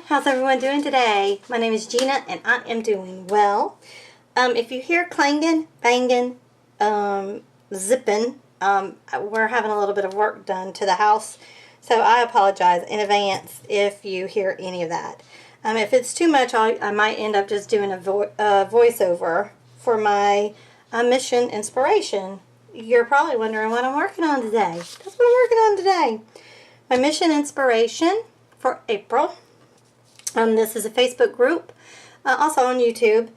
how's everyone doing today? My name is Gina and I am doing well. If you hear clanging, banging, zipping, we're having a little bit of work done to the house, so I apologize in advance if you hear any of that. If it's too much, I might end up just doing a voiceover for my mission inspiration. You're probably wondering what I'm working on today. That's what I'm working on today. My mission inspiration for April. This is a Facebook group, also on YouTube,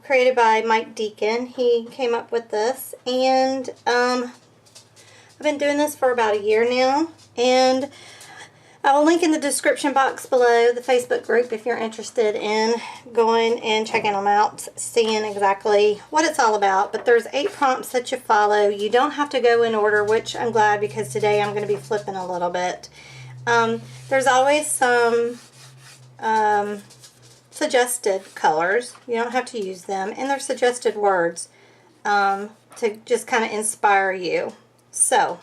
created by Mike Deacon. He came up with this, and I've been doing this for about a year now, and I will link in the description box below the Facebook group if you're interested in going and checking them out, seeing exactly what it's all about. But there's 8 prompts that you follow. You don't have to go in order, which I'm glad, because today I'm going to be flipping a little bit. There's always some suggested colors. You don't have to use them, and there's suggested words to just kind of inspire you. So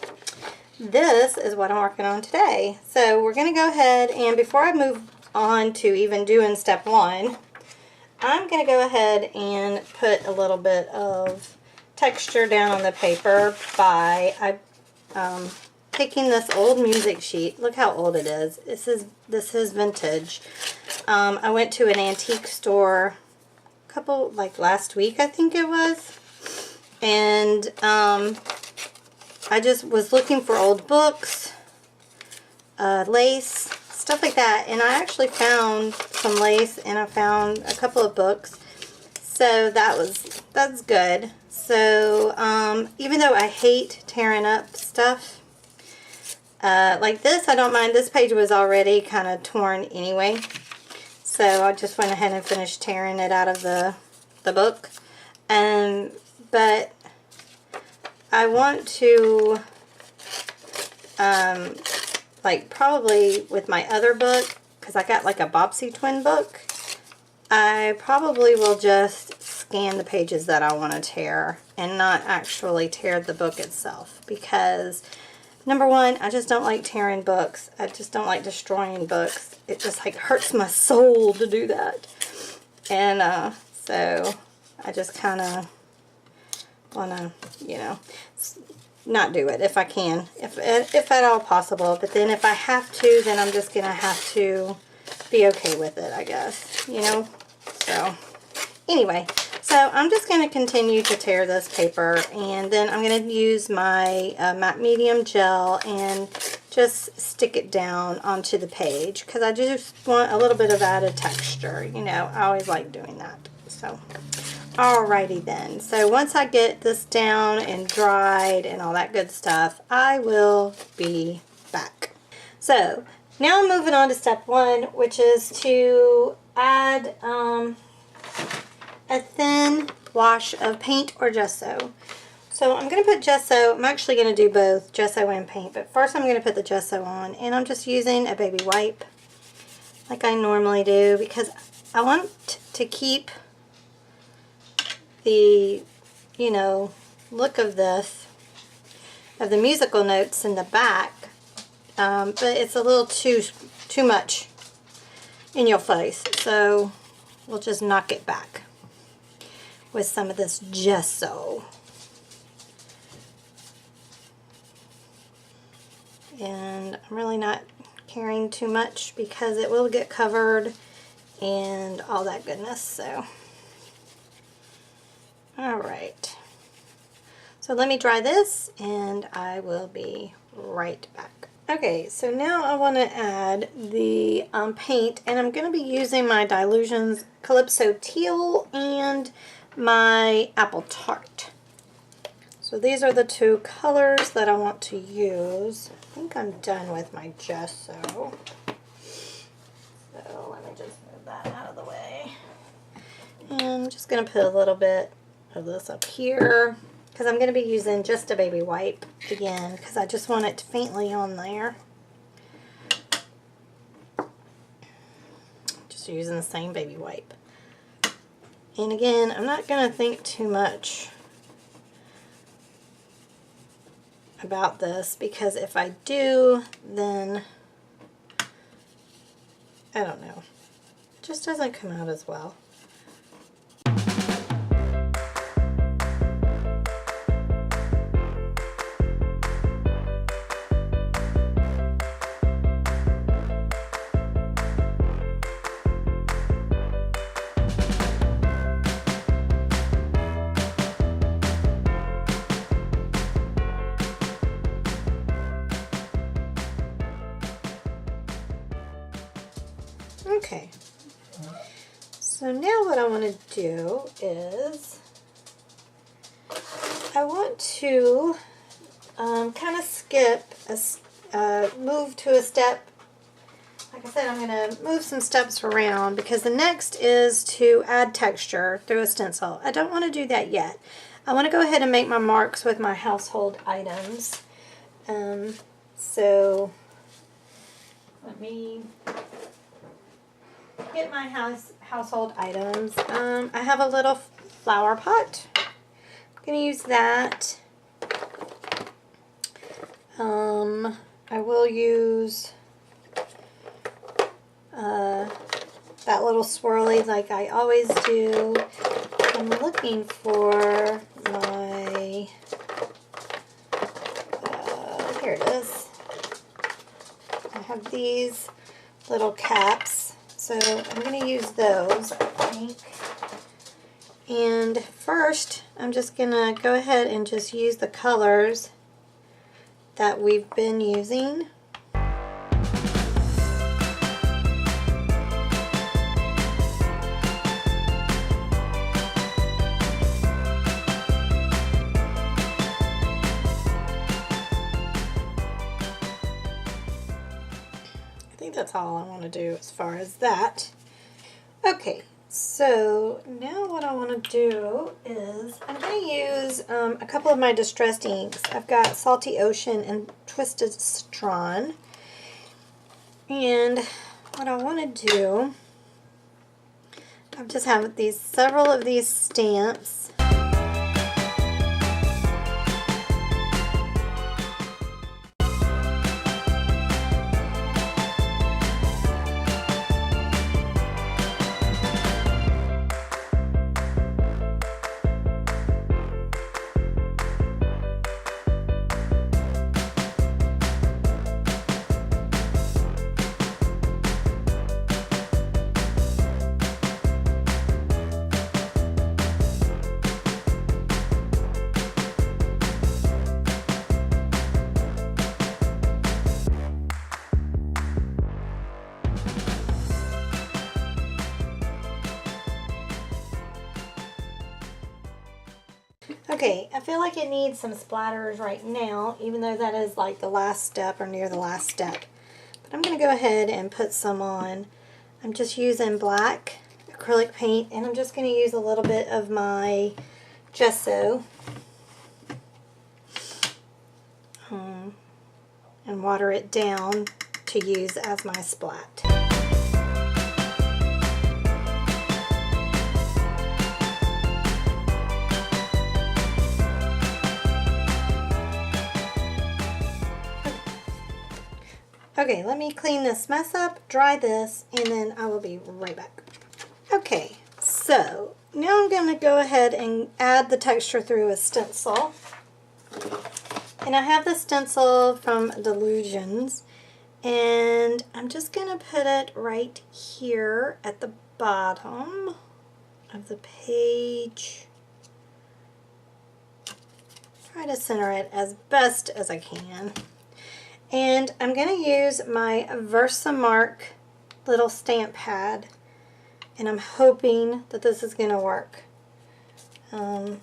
this is what I'm working on today. So we're going to go ahead, and before I move on to even doing step 1, I'm going to go ahead and put a little bit of texture down on the paper by taking this old music sheet. Look how old it is. This is vintage. I went to an antique store like last week, I think it was, and I just was looking for old books, lace, stuff like that, and I actually found some lace, and I found a couple of books, so that's good. So even though I hate tearing up stuff like this, I don't mind. This page was already kind of torn anyway, so I just went ahead and finished tearing it out of the book. But I want to, like probably with my other book, because I got like a Bobsy twin book, I probably will just scan the pages that I want to tear and not actually tear the book itself, because number one, I just don't like tearing books. I just don't like destroying books. It just like hurts my soul to do that. And so I just kind of want to, you know, not do it if I can, if at all possible. But then if I have to, then I'm just going to have to be okay with it, I guess, you know. So anyway, so I'm just going to continue to tear this paper, and then I'm going to use my matte medium gel and just stick it down onto the page, because I just want a little bit of added texture. You know, I always like doing that. So alrighty then. So once I get this down and dried and all that good stuff, I will be back. So now I'm moving on to step 1, which is to add a thin wash of paint or gesso. So I'm going to put gesso. I'm actually going to do both gesso and paint, but first I'm going to put the gesso on, and I'm just using a baby wipe like I normally do, because I want to keep the, you know, look of this, of the musical notes in the back, but it's a little too much in your face, so we'll just knock it back with some of this gesso. And I'm really not caring too much, because it will get covered and all that goodness. So alright, so let me dry this and I will be right back. Okay, so now I want to add the paint, and I'm going to be using my Dylusions Calypso Teal and my Apple Tart. So these are the 2 colors that I want to use. I think I'm done with my gesso. So let me just move that out of the way. And I'm just going to put a little bit of this up here, because I'm going to be using just a baby wipe again, because I just want it faintly on there. Just using the same baby wipe. And again, I'm not going to think too much about this, because if I do, then I don't know. It just doesn't come out as well. Okay, so now what I want to do is I want to kind of skip, move to a step. Like I said, I'm going to move some steps around because the next is to add texture through a stencil. I don't want to do that yet. I want to go ahead and make my marks with my household items. So let me get my household items. I have a little flower pot. I'm going to use that. I will use that little swirly like I always do. I'm looking for my, here it is. I have these little caps. So I'm going to use those, I think. And first, I'm just going to go ahead and just use the colors that we've been using. I think that's all I want to do as far as that. Okay, so now what I want to do is I'm going to use a couple of my distressed inks. I've got Salty Ocean and Twisted Strawn. And what I want to do, I just have several of these stamps. Okay, I feel like it needs some splatters right now, even though that is like the last step or near the last step. But I'm going to go ahead and put some on. I'm just using black acrylic paint, and I'm just going to use a little bit of my gesso and water it down to use as my splat. Okay, let me clean this mess up, dry this, and then I will be right back. Okay, so now I'm going to go ahead and add the texture through a stencil. And I have the stencil from Delusions, and I'm just going to put it right here at the bottom of the page. Try to center it as best as I can. And I'm going to use my Versamark little stamp pad, and I'm hoping that this is going to work. I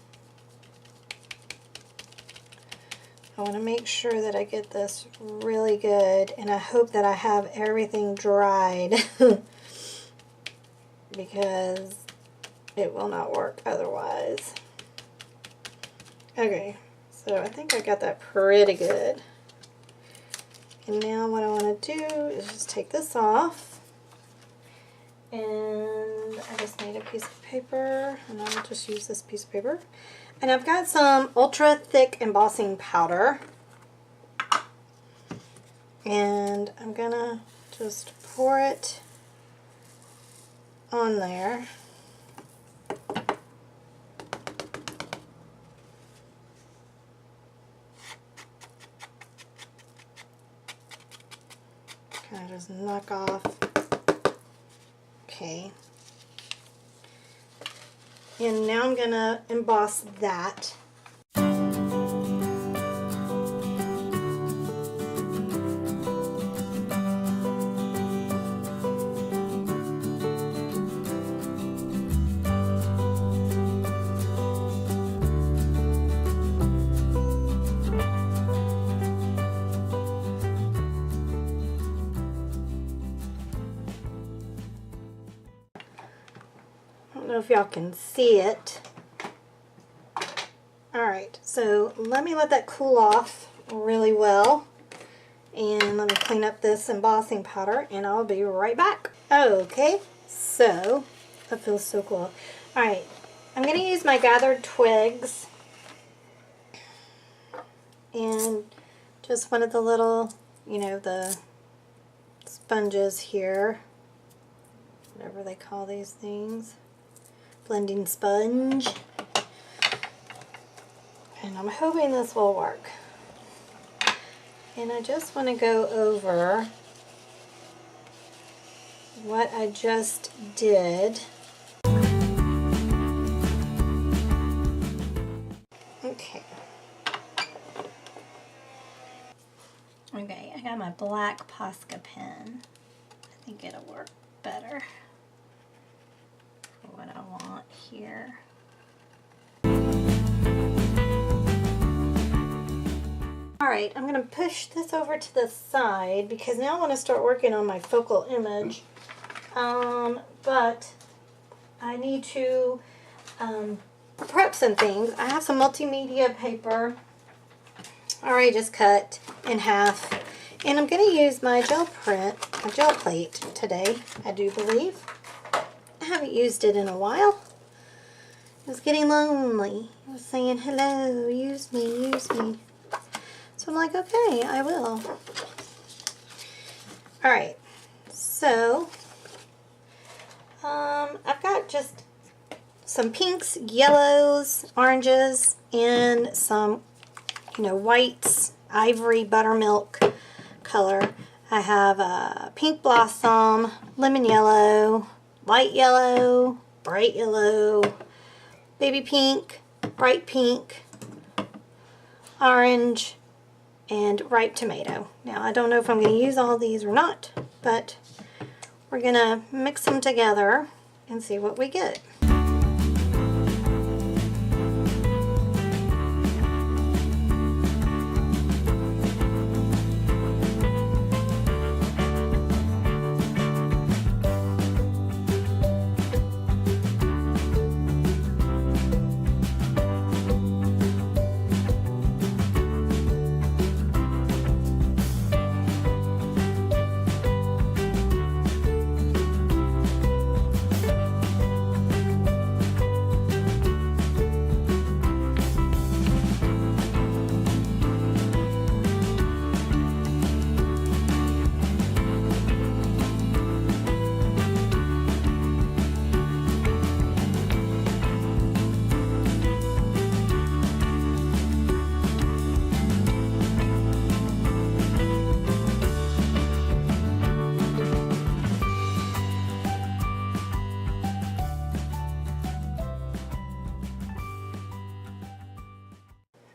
want to make sure that I get this really good, and I hope that I have everything dried because it will not work otherwise. Okay, so I think I got that pretty good. And now what I want to do is just take this off, and I just need a piece of paper, and I'll just use this piece of paper. And I've got some ultra thick embossing powder, and I'm gonna just pour it on there. Kind of just knock off. Okay. And now I'm gonna emboss that. I don't know if y'all can see it. Alright, so let me let that cool off really well. And let me clean up this embossing powder and I'll be right back. Okay, so that feels so cool. Alright, I'm going to use my gathered twigs and just one of the little, you know, the sponges here, whatever they call these things, blending sponge. And I'm hoping this will work. And I just want to go over what I just did. Okay. Okay, I got my black Posca pen. I think it'll work better for what I want here. Alright, I'm going to push this over to the side because now I want to start working on my focal image. But I need to prep some things. I have some multimedia paper already just cut in half. And I'm going to use my gel plate today, I do believe. I haven't used it in a while. It was getting lonely. It was saying, hello, use me, use me. So I'm like, okay, I will. Alright, so I've got just some pinks, yellows, oranges, and some, you know, whites, ivory, buttermilk color. I have a pink blossom, lemon yellow, light yellow, bright yellow, baby pink, bright pink, orange, and ripe tomato. Now I don't know if I'm going to use all these or not, but we're going to mix them together and see what we get.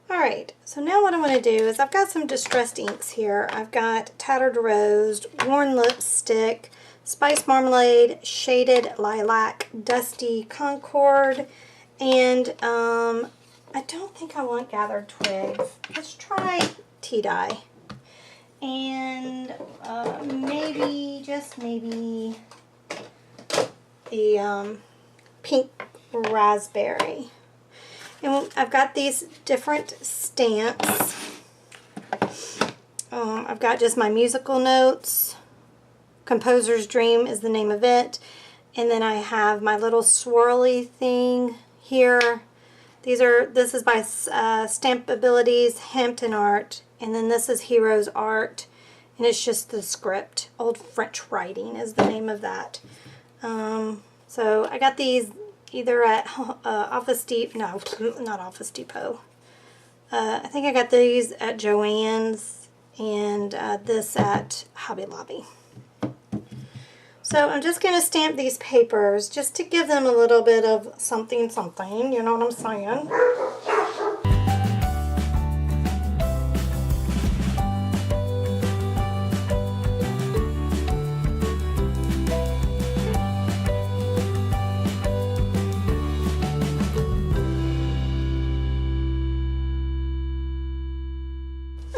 Alright, so now what I'm going to do is I've got some distressed inks here. I've got Tattered Rose, Worn Lipstick, Spice Marmalade, Shaded Lilac, Dusty Concord, and I don't think I want Gathered Twigs. Let's try Tea Dye. And maybe, just maybe, the Pink Raspberry. And I've got these different stamps. I've got just my musical notes. Composer's Dream is the name of it. And then I have my little swirly thing here. This is by Stamp Abilities, Hampton Art. And then this is Heroes Art. And it's just the script. Old French Writing is the name of that. So I got these either at Office Depot, no, not Office Depot. I think I got these at Joann's and this at Hobby Lobby. So I'm just going to stamp these papers just to give them a little bit of something, you know what I'm saying?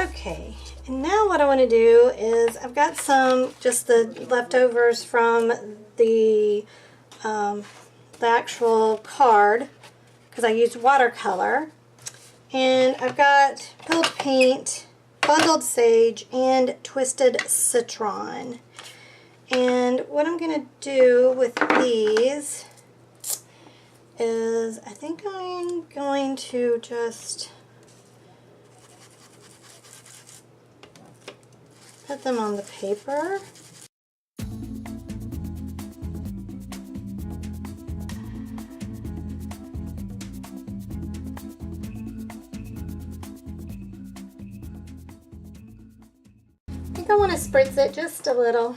Okay, and now what I want to do is I've got just the leftovers from the actual card because I used watercolor, and I've got peeled paint, bundled sage, and twisted citron. And what I'm going to do with these is I think I'm going to just put them on the paper. I think I want to spritz it just a little.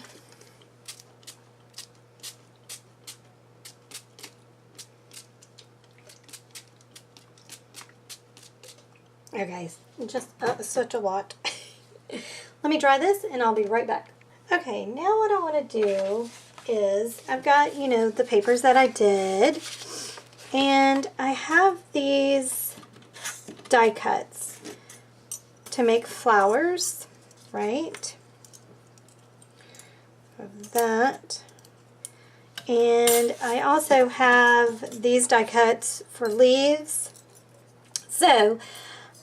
Okay, just such a lot. Let me dry this and I'll be right back. Okay, now what I want to do is I've got, you know, the papers that I did, and I have these die cuts to make flowers, right? Of that. And I also have these die cuts for leaves. So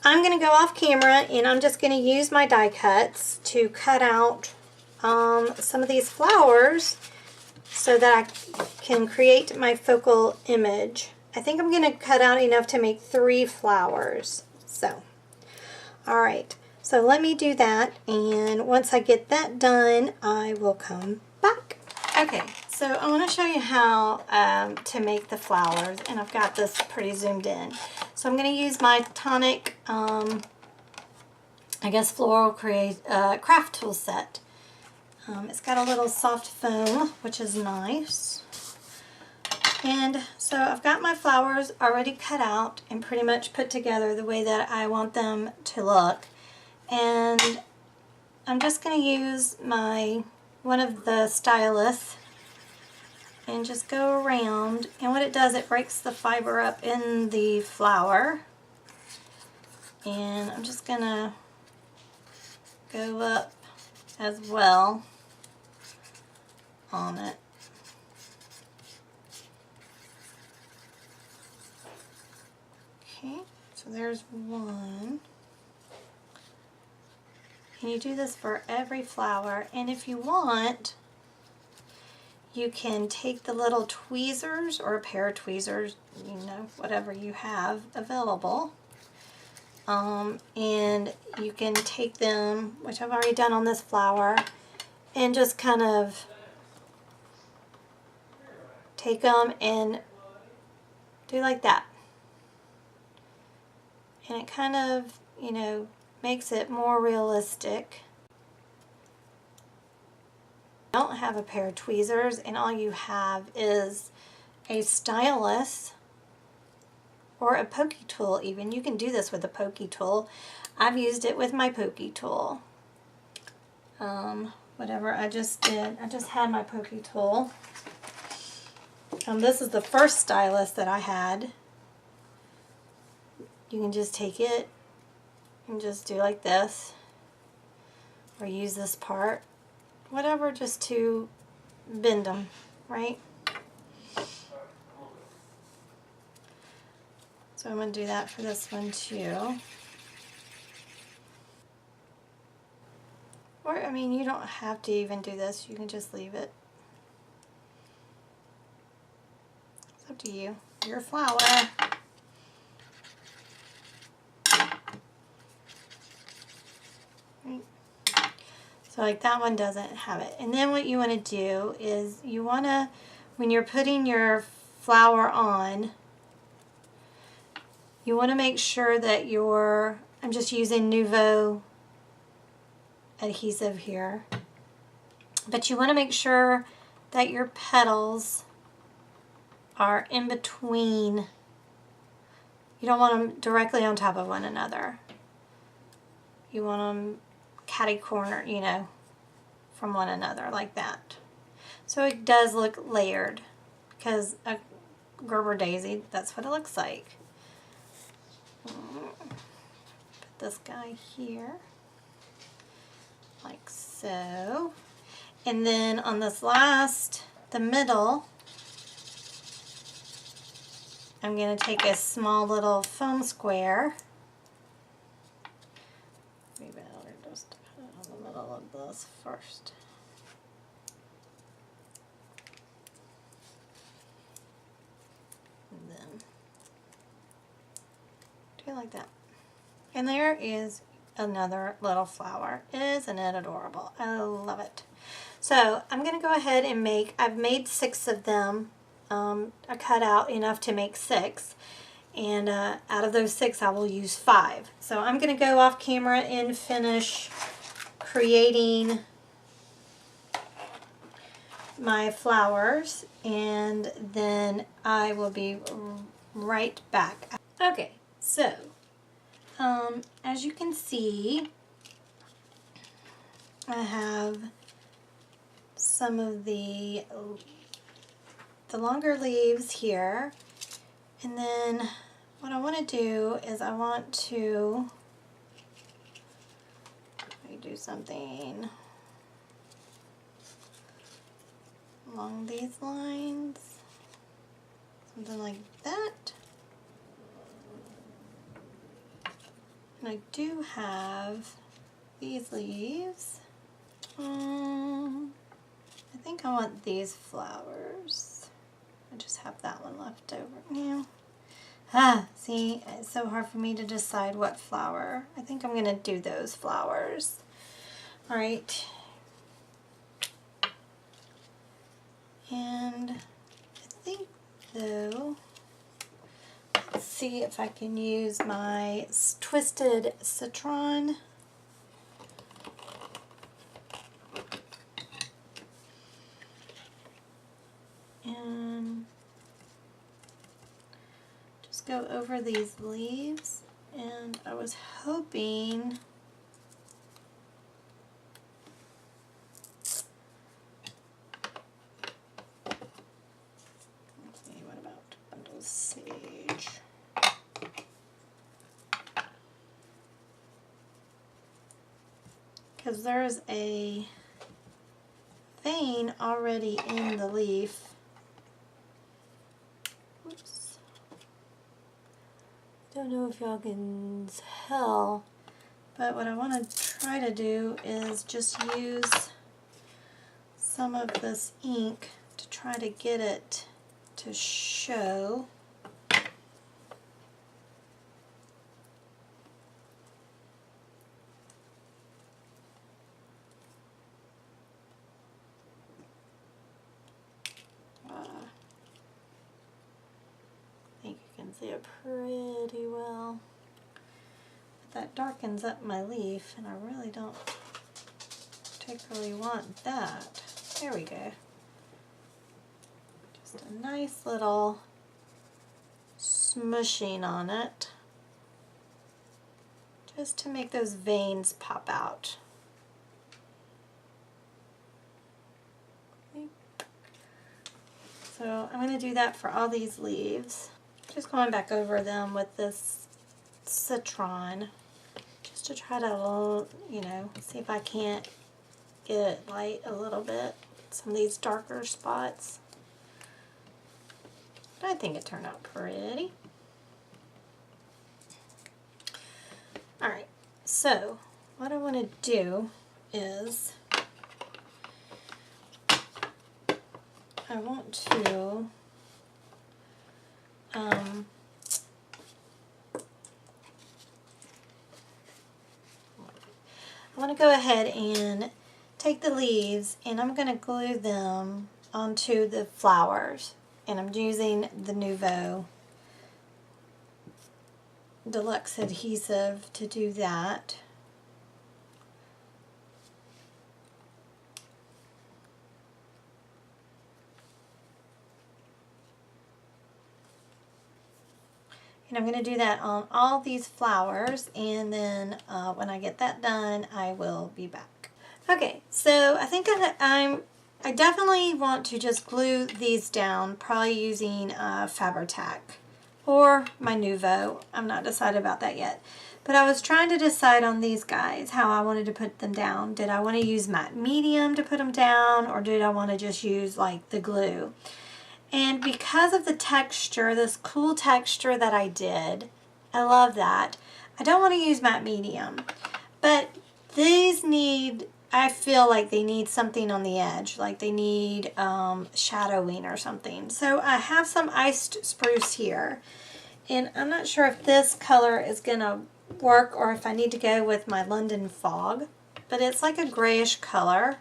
I'm going to go off camera and I'm just going to use my die cuts to cut out some of these flowers so that I can create my focal image. I think I'm going to cut out enough to make 3 flowers. So, alright, so let me do that, and once I get that done, I will come back. Okay, so I want to show you how to make the flowers, and I've got this pretty zoomed in. So I'm going to use my Tonic, I guess, Floral Craft Tool set. It's got a little soft foam, which is nice. And so I've got my flowers already cut out and pretty much put together the way that I want them to look. And I'm just going to use one of the stylus and just go around, and what it does, it breaks the fiber up in the flower, and I'm just gonna go up as well on it. Okay, so there's one. And you do this for every flower, and if you want, you can take the little tweezers or a pair of tweezers, you know, whatever you have available, and you can take them, which I've already done on this flower, and just kind of take them and do like that. And it kind of, you know, makes it more realistic. Don't have a pair of tweezers and all you have is a stylus or a pokey tool. Even you can do this with a pokey tool. I've used it with my pokey tool. Whatever I just did, I just had my pokey tool. This is the first stylus that I had. You can just take it and just do like this, or use this part, whatever, just to bend them, right? So I'm going to do that for this one too. Or, I mean, you don't have to even do this, you can just leave it. It's up to you. Your flower. So like that one doesn't have it. And then what you want to do is you want to when you're putting your flower on, you want to make sure that I'm just using Nouveau adhesive here, but you want to make sure that your petals are in between. You don't want them directly on top of one another. You want them catty corner, you know, from one another like that. So it does look layered, because a Gerber daisy, that's what it looks like. Put this guy here, like so. And then on this last, the middle, I'm going to take a small little foam square. Maybe I'll just put it on the middle of this first. And then do it like that. And there is another little flower. Isn't it adorable? I love it. So I'm going to go ahead and I've made 6 of them. I cut out enough to make 6, and out of those 6 I will use 5. So I'm going to go off camera and finish creating my flowers, and then I will be right back. Okay, so as you can see, I have some of the longer leaves here, and then what I want to do is I want to do something along these lines, something like that. And I do have these leaves. I think I want these flowers. I just have that one left over now. See, it's so hard for me to decide what flower. I think I'm going to do those flowers. All right. And I think, though, let's see if I can use my twisted citron. And just go over these leaves, and I was hoping let's see, what about bundle sage? Because there's a vein already in the leaf. Don't know if y'all can tell, but what I want to try to do is just use some of this ink to try to get it to show. See it pretty well. But that darkens up my leaf, and I really don't particularly want that. There we go. Just a nice little smushing on it, just to make those veins pop out. Okay. So I'm going to do that for all these leaves. Just going back over them with this citron, just to try to, you know, see if I can't get it light a little bit, some of these darker spots. But I think it turned out pretty. Alright, so what I want to do is I want to I want to go ahead and take the leaves, and I'm going to glue them onto the flowers, and I'm using the Nouveau Deluxe adhesive to do that. And I'm going to do that on all these flowers, and then when I get that done, I will be back. Okay, so I think I definitely want to just glue these down, probably using Fabri-Tac or my Nouveau. I'm not decided about that yet. But I was trying to decide on these guys, how I wanted to put them down. Did I want to use matte medium to put them down, or did I want to just use like the glue? And because of the texture, this cool texture that I did, I love that. I don't want to use matte medium, but these need, I feel like they need something on the edge, like they need shadowing or something. So I have some iced spruce here, and I'm not sure if this color is going to work or if I need to go with my London Fog, but it's like a grayish color.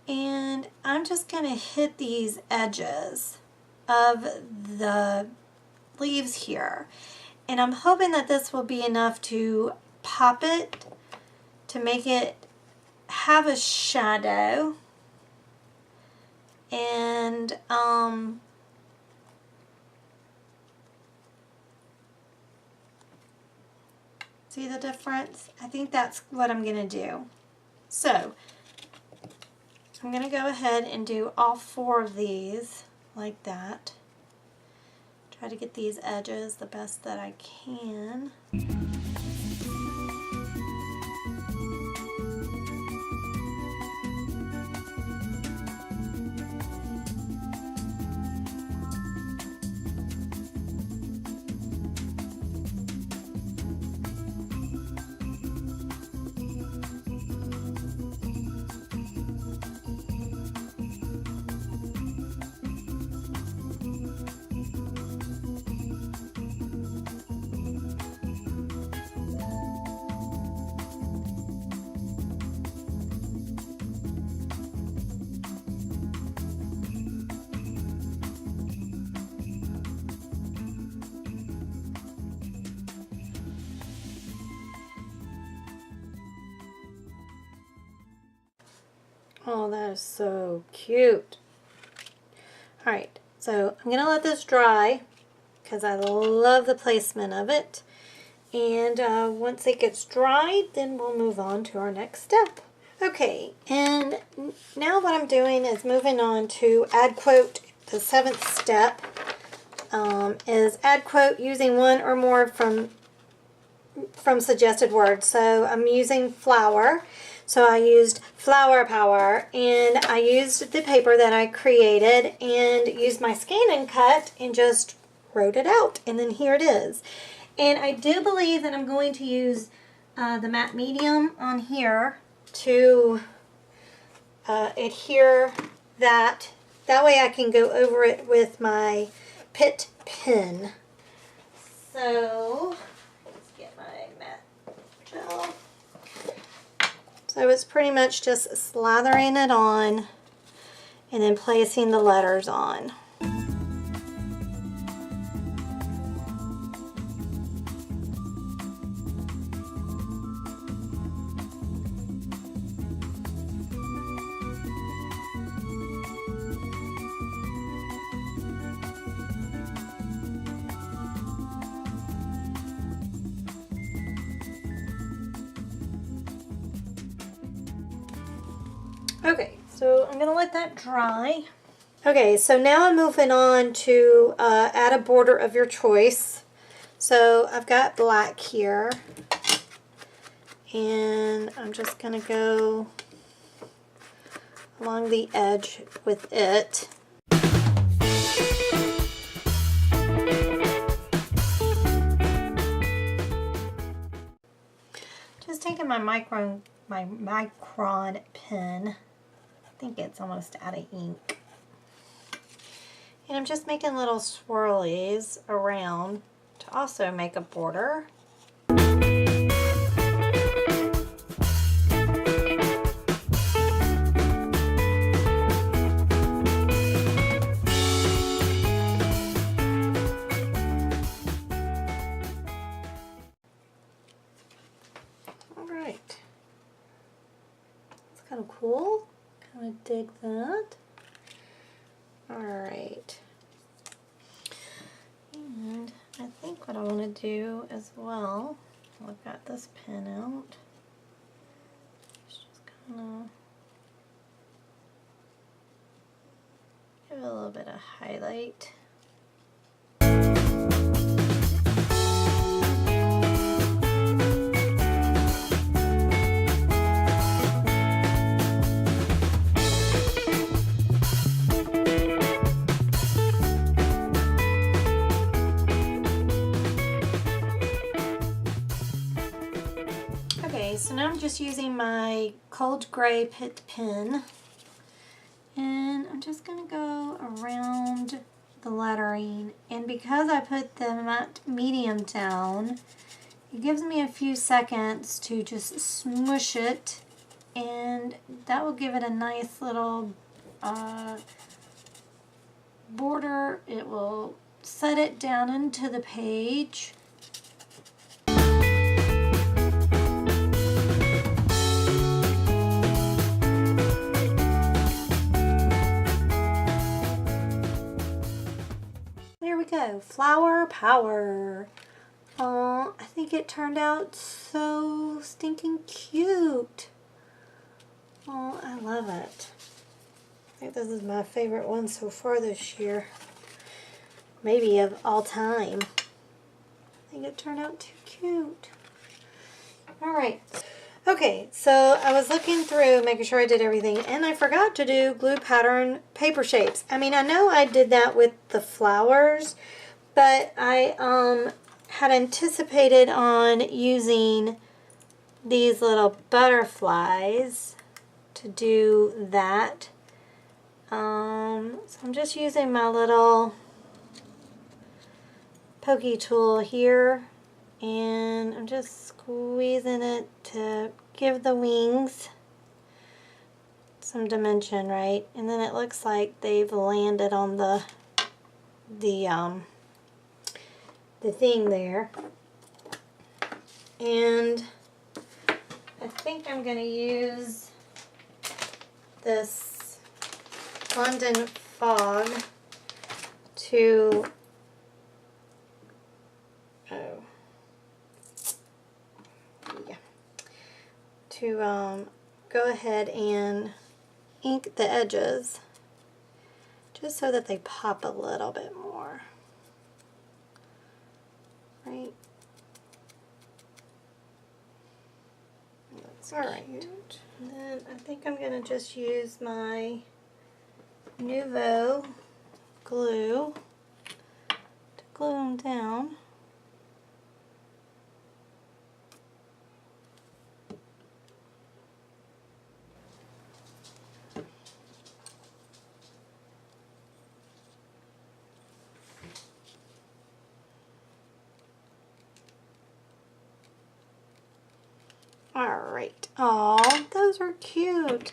And I'm just going to hit these edges of the leaves here. And I'm hoping that this will be enough to pop it, to make it have a shadow. And see the difference? I think that's what I'm going to do. So I'm going to go ahead and do all 4 of these like that. Try to get these edges the best that I can. Oh, that is so cute. Alright, so I'm going to let this dry because I love the placement of it. And once it gets dried, then we'll move on to our next step. Okay, and now what I'm doing is moving on to add quote. The 7th step is add quote using one or more from suggested words. So I'm using flower. So I used Flower Power, and I used the paper that I created and used my scan and cut and just wrote it out. And then here it is. And I do believe that I'm going to use the matte medium on here to adhere that. That way I can go over it with my Pitt pen. So let's get my matte gel. So it's pretty much just slathering it on and then placing the letters on. Okay, so I'm going to let that dry. Okay, so now I'm moving on to add a border of your choice. So I've got black here, and I'm just going to go along the edge with it. Just taking my micron pen. I think it's almost out of ink. And I'm just making little swirlies around to also make a border. kind of cool. Kind of dig that. Alright. And I think what I want to do as well, I've got this pen out. Just kind of give it a little bit of highlight. Okay, so now I'm just using my cold gray Pitt pen, and I'm just going to go around the lettering, and because I put the matte medium down, it gives me a few seconds to just smush it, and that will give it a nice little border. It will set it down into the page. There we go, flower power. Oh, I think it turned out so stinking cute. Oh, I love it. I think this is my favorite one so far this year. Maybe of all time. I think it turned out too cute. Alright. Okay, so I was looking through, making sure I did everything, and I forgot to do glue pattern paper shapes. I mean, I know I did that with the flowers, but I had anticipated on using these little butterflies to do that. So I'm just using my little pokey tool here, and I'm just squeezing it to give the wings some dimension, right? And then it looks like they've landed on the thing there. And I think I'm going to use this London Fog to go ahead and ink the edges just so that they pop a little bit more, right? That's alright. And then I think I'm going to just use my Nouveau glue to glue them down. Alright, oh, those are cute.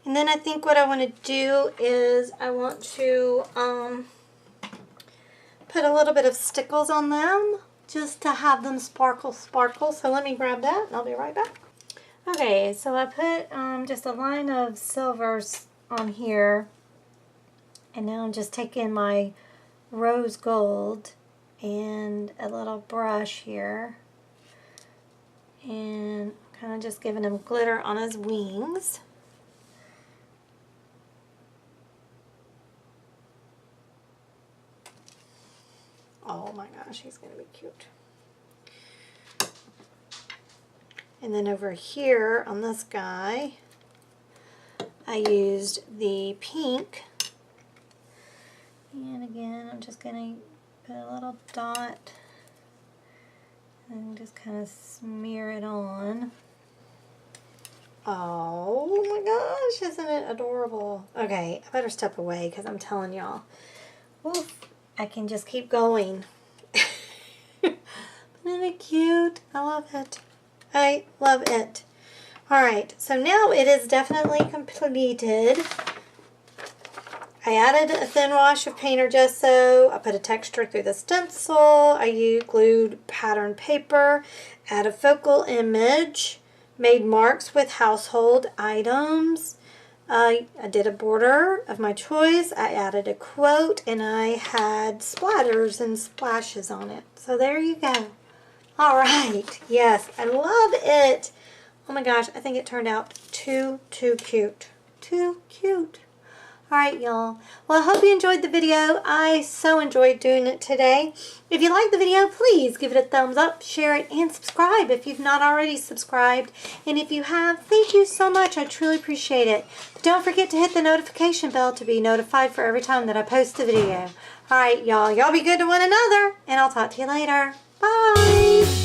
And then I think what I want to do is I want to put a little bit of stickles on them just to have them sparkle. So let me grab that and I'll be right back. Okay, so I put just a line of silvers on here, and now I'm just taking my rose gold and a little brush here and kind of just giving him glitter on his wings. Oh my gosh, he's going to be cute. And then over here on this guy, I used the pink. And again, I'm just going to put a little dot and just kind of smear it on. Oh my gosh, isn't it adorable? Okay, I better step away because I'm telling y'all, I can just keep going. Isn't it cute? I love it. I love it. Alright, so now it is definitely completed. I added a thin wash of paint or gesso. I put a texture through the stencil. I glued pattern paper, add a focal image, made marks with household items, I did a border of my choice. I added a quote, and I had splatters and splashes on it. So there you go. All right. Yes, I love it. Oh my gosh, I think it turned out too cute. Too cute. Alright, y'all. Well, I hope you enjoyed the video. I so enjoyed doing it today. If you liked the video, please give it a thumbs up, share it, and subscribe if you've not already subscribed. And if you have, thank you so much. I truly appreciate it. But don't forget to hit the notification bell to be notified for every time that I post a video. Alright, y'all. Y'all be good to one another, and I'll talk to you later. Bye!